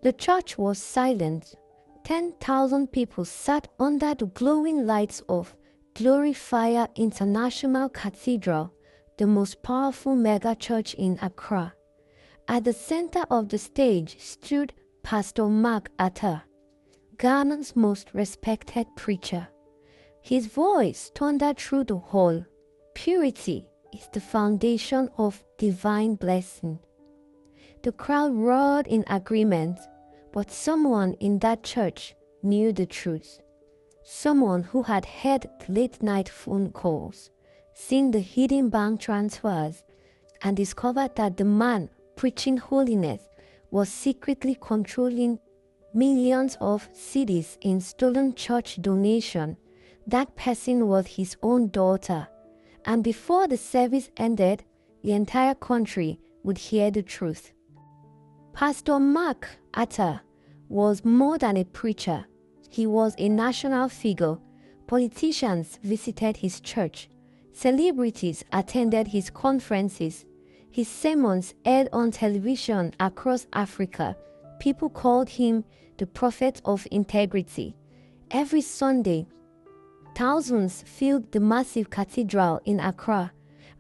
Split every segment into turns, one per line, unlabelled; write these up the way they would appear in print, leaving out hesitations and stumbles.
The church was silent. 10,000 people sat under the glowing lights of Glory Fire International Cathedral, the most powerful megachurch in Accra. At the center of the stage stood Pastor Mark Atta, Ghana's most respected preacher. His voice thundered through the hall. Purity is the foundation of divine blessing. The crowd roared in agreement, but someone in that church knew the truth. Someone who had heard late-night phone calls, seen the hidden bank transfers, and discovered that the man preaching holiness was secretly controlling millions of cedis in stolen church donation. That person was his own daughter, and before the service ended, the entire country would hear the truth. Pastor Mark Atta was more than a preacher. He was a national figure. Politicians visited his church. Celebrities attended his conferences. His sermons aired on television across Africa. People called him the prophet of integrity. Every Sunday, thousands filled the massive cathedral in Accra,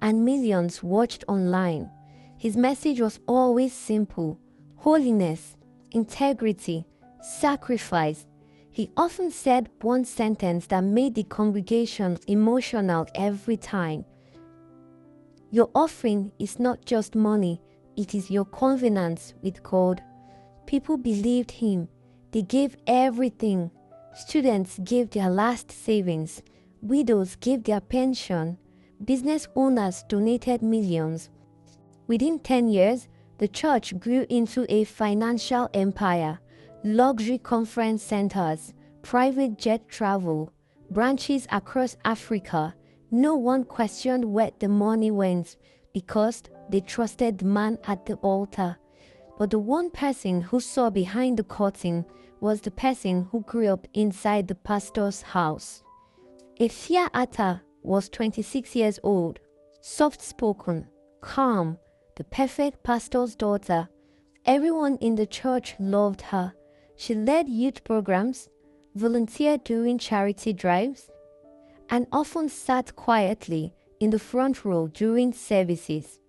and millions watched online. His message was always simple: holiness, integrity, sacrifice. He often said one sentence that made the congregation emotional every time. Your offering is not just money, it is your covenant with God. People believed him. They gave everything. Students gave their last savings. Widows gave their pension. Business owners donated millions. Within 10 years, the church grew into a financial empire. Luxury conference centers, private jet travel, branches across Africa. No one questioned where the money went because they trusted the man at the altar. But the one person who saw behind the curtain was the person who grew up inside the pastor's house. Efia Atta was 26 years old, soft-spoken, calm, the perfect pastor's daughter. Everyone in the church loved her. She led youth programs, volunteered during charity drives, and often sat quietly in the front row during services.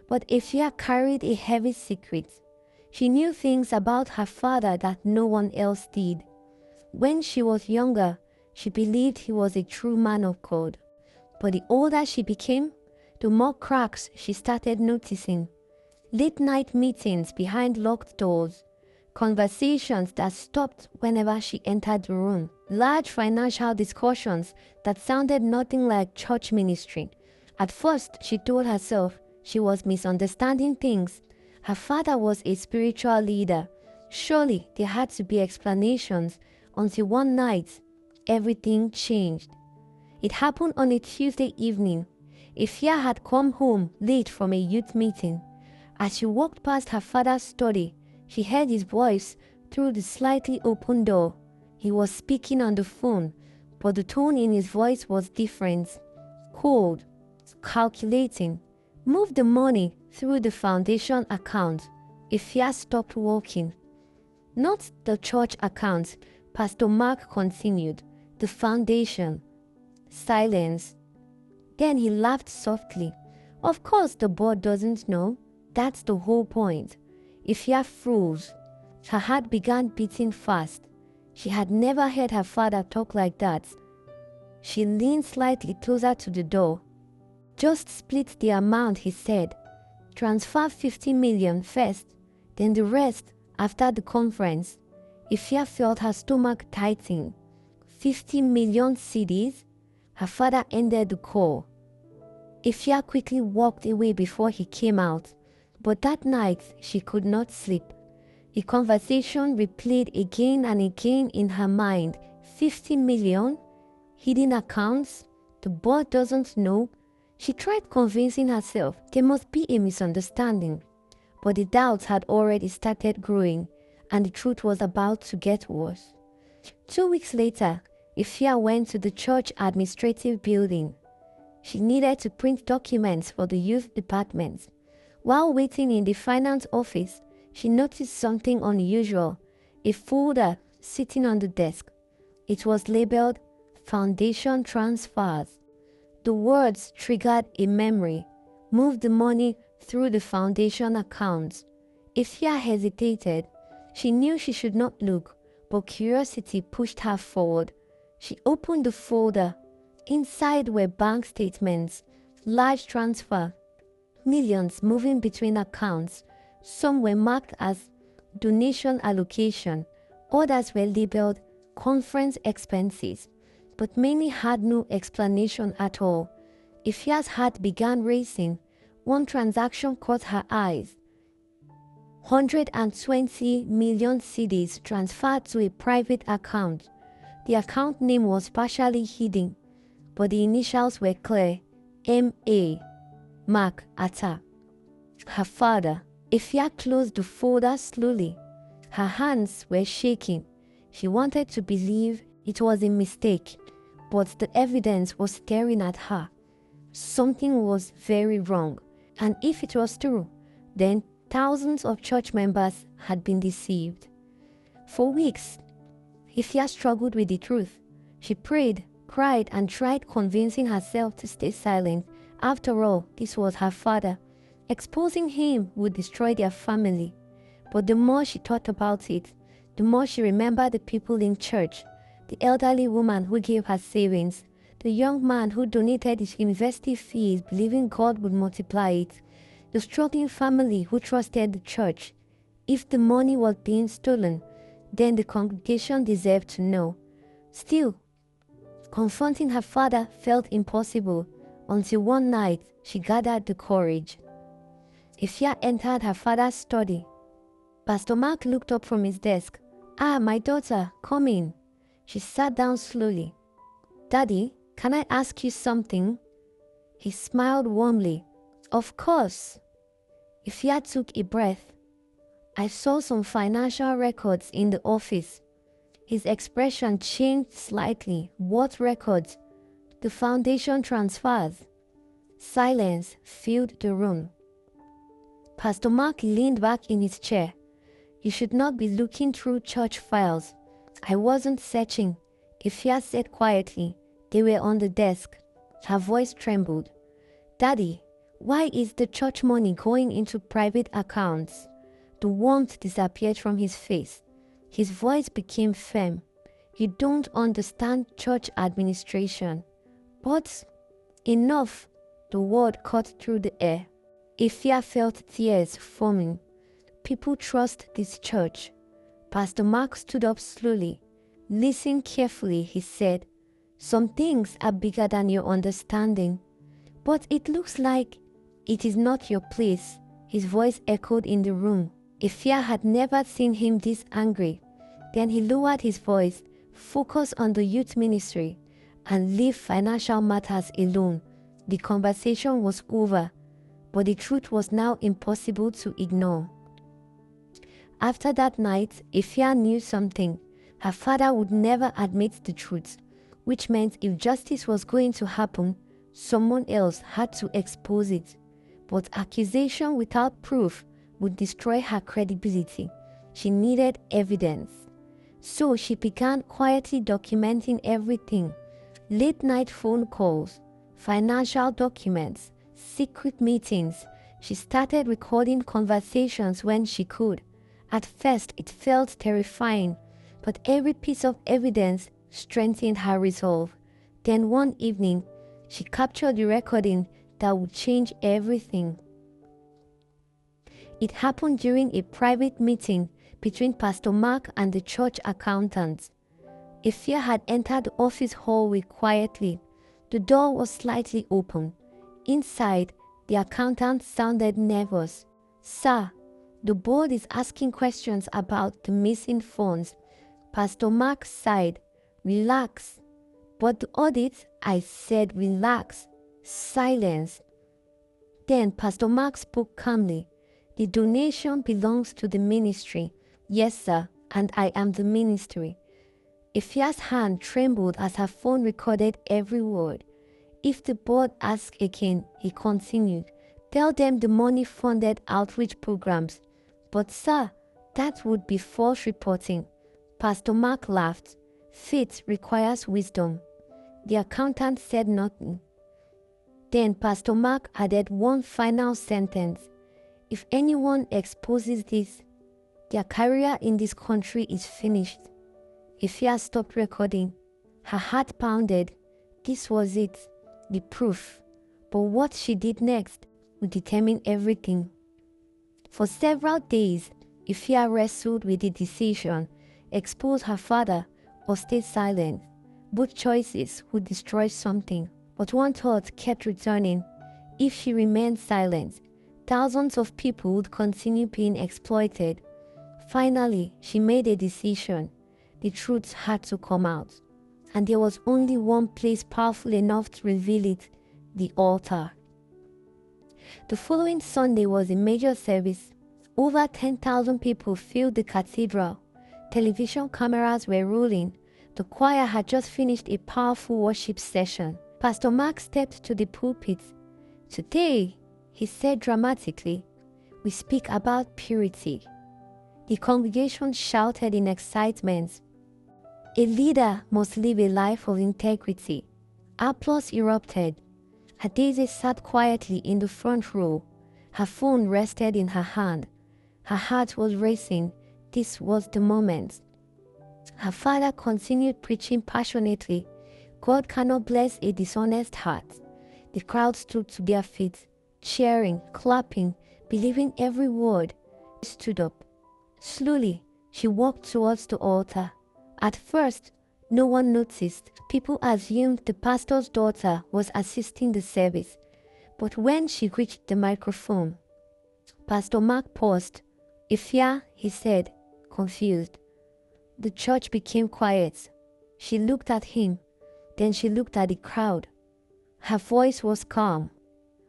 But Efia carried a heavy secret. She knew things about her father that no one else did. When she was younger, she believed he was a true man of God. But the older she became, the more cracks she started noticing. Late-night meetings behind locked doors, conversations that stopped whenever she entered the room, large financial discussions that sounded nothing like church ministry. At first, she told herself she was misunderstanding things. Her father was a spiritual leader. Surely there had to be explanations, until one night, everything changed. It happened on a Tuesday evening. Efia had come home late from a youth meeting. As she walked past her father's study, she heard his voice through the slightly open door. He was speaking on the phone, but the tone in his voice was different. Cold, calculating. Move the money through the foundation account. Efia stopped walking. Not the church account, Pastor Mark continued. The foundation. Silence. Then he laughed softly. Of course the board doesn't know. That's the whole point. Efia froze. Her heart began beating fast. She had never heard her father talk like that. She leaned slightly closer to the door. Just split the amount, he said. Transfer 50 million first, then the rest after the conference. Efia felt her stomach tighten. 50 million cedis? Her father ended the call. Efia quickly walked away before he came out. But that night, she could not sleep. The conversation replayed again and again in her mind. 50 million? Hidden accounts? The board doesn't know? She tried convincing herself there must be a misunderstanding. But the doubts had already started growing, and the truth was about to get worse. 2 weeks later, Efia went to the church administrative building. She needed to print documents for the youth department. While waiting in the finance office, she noticed something unusual. a folder sitting on the desk. It was labeled Foundation Transfers. The words triggered a memory. Move the money through the foundation accounts. Ifya hesitated. She knew she should not look, but curiosity pushed her forward. She opened the folder. Inside were bank statements, large transfer, millions moving between accounts. Some were marked as donation allocation, others were labeled conference expenses, but many had no explanation at all. Ifya's heart began racing. One transaction caught her eyes. 120 million cedis transferred to a private account. The account name was partially hidden, but the initials were clear. M.A. Mark Atta. Her father. Ifya closed the folder slowly. Her hands were shaking. She wanted to believe it was a mistake, but the evidence was staring at her. Something was very wrong, and if it was true, then thousands of church members had been deceived. For weeks, Ifya struggled with the truth. She prayed, cried, and tried convincing herself to stay silent. After all, this was her father. Exposing him would destroy their family. But the more she thought about it, the more she remembered the people in church, the elderly woman who gave her savings, the young man who donated his university fees believing God would multiply it, the struggling family who trusted the church. If the money was being stolen, then the congregation deserved to know. Still, confronting her father felt impossible until one night she gathered the courage. Ifya entered her father's study. Pastor Mark looked up from his desk. "Ah, my daughter, come in." She sat down slowly. "Daddy, can I ask you something?" He smiled warmly. "Of course." Ifya took a breath. "I saw some financial records in the office." His expression changed slightly. "What records?" "The foundation transfers." Silence filled the room. Pastor Mark leaned back in his chair. "You should not be looking through church files." "I wasn't searching," Ifya said quietly. "They were on the desk." Her voice trembled. "Daddy, why is the church money going into private accounts?" The warmth disappeared from his face. His voice became firm. "You don't understand church administration." "But..." "Enough." The word cut through the air. Ifya felt tears forming. "People trust this church." Pastor Mark stood up slowly. "Listen carefully," he said. "Some things are bigger than your understanding." "But it looks like..." "It is not your place." His voice echoed in the room. Ifya had never seen him this angry. Then he lowered his voice. "Focus on the youth ministry and leave financial matters alone." The conversation was over, but the truth was now impossible to ignore. After that night, Ifya knew something. Her father would never admit the truth, which meant if justice was going to happen, someone else had to expose it. But accusation without proof would destroy her credibility. She needed evidence. So she began quietly documenting everything. Late-night phone calls, financial documents, secret meetings. She started recording conversations when she could. At first, it felt terrifying, but every piece of evidence strengthened her resolve. Then one evening, she captured the recording that would change everything. It happened during a private meeting between Pastor Mark and the church accountant. Ifya had entered the office hallway quietly. The door was slightly open. Inside, the accountant sounded nervous. "Sir, the board is asking questions about the missing funds." Pastor Mark sighed. "Relax." "But the audit..." I said relax. Silence. Then Pastor Mark spoke calmly. "The donation belongs to the ministry." "Yes, sir, and I am the ministry." Ifya's hand trembled as her phone recorded every word. "If the board asks again," he continued, "tell them the money funded outreach programs." "But sir, that would be false reporting." Pastor Mark laughed. Faith requires wisdom. The accountant said nothing. Then Pastor Mark added one final sentence. If anyone exposes this, their career in this country is finished. Ifya stopped recording. Her heart pounded. This was it, the proof. But what she did next would determine everything. For several days, Ifya wrestled with the decision, expose her father or stay silent. Both choices would destroy something, but one thought kept returning. If she remained silent, thousands of people would continue being exploited. Finally, she made a decision. The truth had to come out. And there was only one place powerful enough to reveal it, the altar. The following Sunday was a major service. Over 10,000 people filled the cathedral. Television cameras were rolling. The choir had just finished a powerful worship session. Pastor Mark stepped to the pulpit. Today, he said dramatically, we speak about purity. The congregation shouted in excitement. A leader must live a life of integrity. Applause erupted. Adeze sat quietly in the front row. Her phone rested in her hand. Her heart was racing. This was the moment. Her father continued preaching passionately. God cannot bless a dishonest heart. The crowd stood to their feet, cheering, clapping, believing every word. She stood up. Slowly, she walked towards the altar. At first, no one noticed. People assumed the pastor's daughter was assisting the service. But when she reached the microphone, Pastor Mark paused. Ifya, he said, confused. The church became quiet. She looked at him. Then she looked at the crowd. Her voice was calm.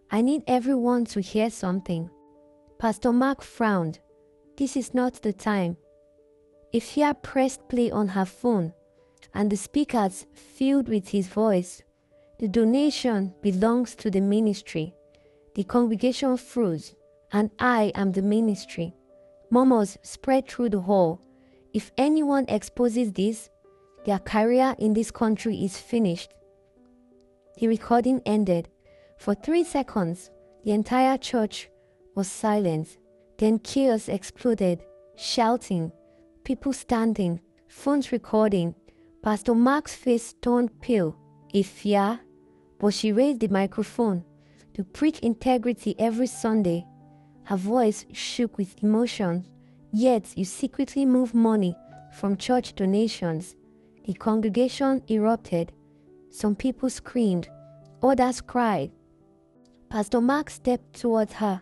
I need everyone to hear something. Pastor Mark frowned. This is not the time. Ifya pressed play on her phone, and the speakers filled with his voice. The donation belongs to the ministry. The congregation froze, and I am the ministry. Murmurs spread through the hall. If anyone exposes this, their career in this country is finished. The recording ended. For 3 seconds, the entire church was silent. Then chaos exploded, shouting, people standing, phones recording. Pastor Mark's face turned pale. Ifya, but she raised the microphone to preach integrity every Sunday. Her voice shook with emotion. Yet you secretly move money from church donations. The congregation erupted. Some people screamed. Others cried. Pastor Mark stepped towards her.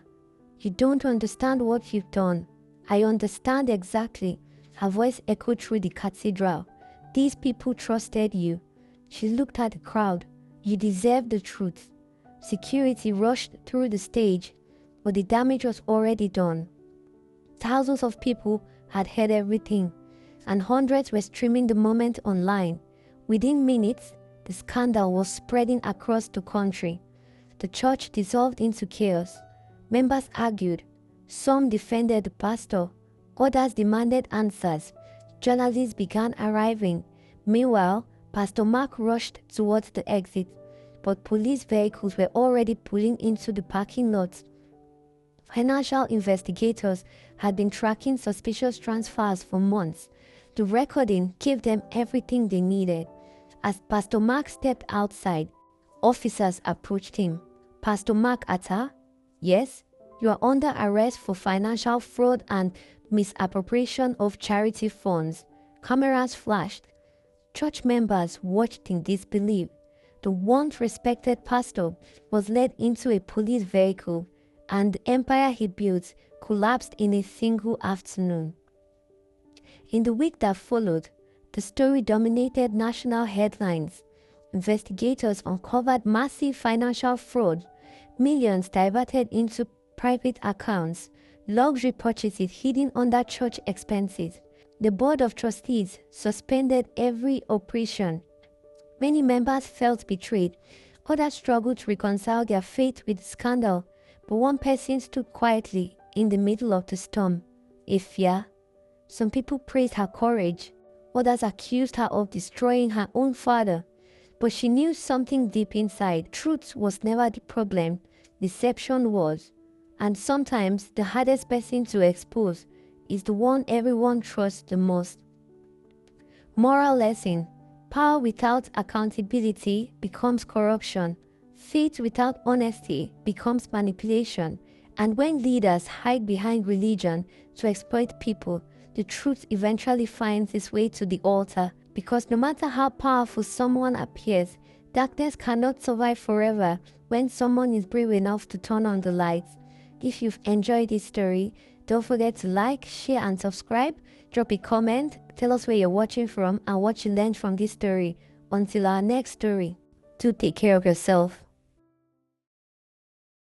You don't understand what you've done. I understand exactly. Her voice echoed through the cathedral. These people trusted you. She looked at the crowd. You deserve the truth. Security rushed through the stage, but the damage was already done. Thousands of people had heard everything, and hundreds were streaming the moment online. Within minutes, the scandal was spreading across the country. The church dissolved into chaos. Members argued. Some defended the pastor. Others demanded answers. Journalists began arriving. Meanwhile, Pastor Mark rushed towards the exit, but police vehicles were already pulling into the parking lot. Financial investigators had been tracking suspicious transfers for months. The recording gave them everything they needed. As Pastor Mark stepped outside, officers approached him. Pastor Mark Atta? Yes, you are under arrest for financial fraud and misappropriation of charity funds. Cameras flashed. Church members watched in disbelief. The once respected pastor was led into a police vehicle, and the empire he built collapsed in a single afternoon. In the week that followed, the story dominated national headlines. Investigators uncovered massive financial fraud, millions diverted into private accounts, luxury purchases hidden under church expenses. The board of trustees suspended every operation. Many members felt betrayed. Others struggled to reconcile their faith with the scandal, but one person stood quietly in the middle of the storm. Ifya. Some people praised her courage. Others accused her of destroying her own father. But she knew something deep inside. Truth was never the problem, deception was. And sometimes the hardest person to expose is the one everyone trusts the most. Moral lesson: power without accountability becomes corruption. Faith without honesty becomes manipulation. And when leaders hide behind religion to exploit people, the truth eventually finds its way to the altar. Because no matter how powerful someone appears, darkness cannot survive forever when someone is brave enough to turn on the lights. If you've enjoyed this story, don't forget to like, share and subscribe. Drop a comment, tell us where you're watching from and what you learned from this story. Until our next story, do take care of yourself.